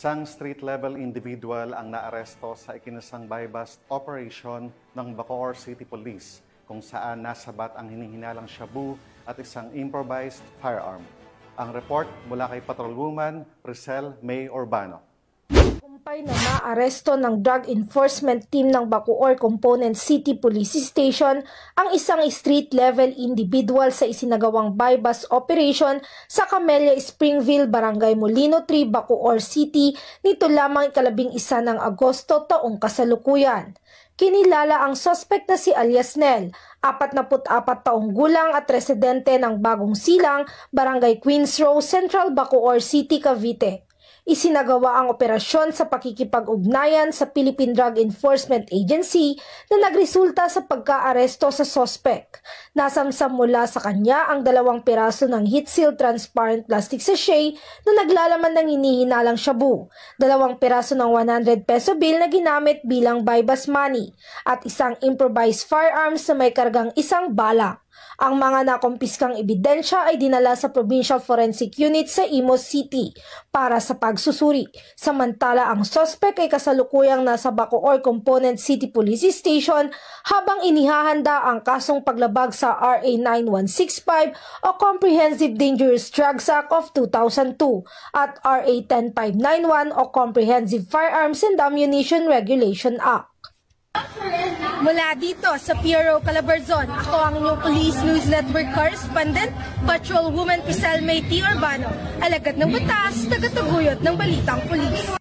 Isang street-level individual ang naaresto sa ikinasang buy-bust operation ng Bacoor City Police kung saan nasabat ang hinihinalang shabu at isang improvised firearm. Ang report mula kay Patrolwoman Priscel May Urbano. Kumpay na maaresto ng Drug Enforcement Team ng Bacoor Component City Police Station ang isang street-level individual sa isinagawang buy-bust operation sa Camellia Springville, Barangay Molino 3, Bacoor City nito lamang 11 ng Agosto taong kasalukuyan. Kinilala ang suspect na si alias Nel, 44 taong gulang at residente ng Bagong Silang, Barangay Queens Row, Central Bacoor City, Cavite. Isinagawa ang operasyon sa pakikipag-ugnayan sa Philippine Drug Enforcement Agency na nagresulta sa pagka-aresto sa suspect. Nasamsam mula sa kanya ang 2 piraso ng heat-sealed transparent plastic sachet na naglalaman ng hinihinalang shabu, 2 piraso ng 100 peso bill na ginamit bilang buy-bust money, at isang improvised firearms na may kargang 1 bala. Ang mga nakumpiskang ebidensya ay dinala sa Provincial Forensic Unit sa Imus City para sa pagsusuri. Samantala ang suspect ay kasalukuyang nasa Bacoor Component City Police Station habang inihahanda ang kasong paglabag sa RA 9165 o Comprehensive Dangerous Drugs Act of 2002 at RA 10591 o Comprehensive Firearms and Ammunition Regulation Act. Mula dito sa PRO Calabarzon, ako ang inyong Police News Network Correspondent, Patrolwoman Priscel May Urbano, alagad ng batas, tagataguyod ng balitang pulis.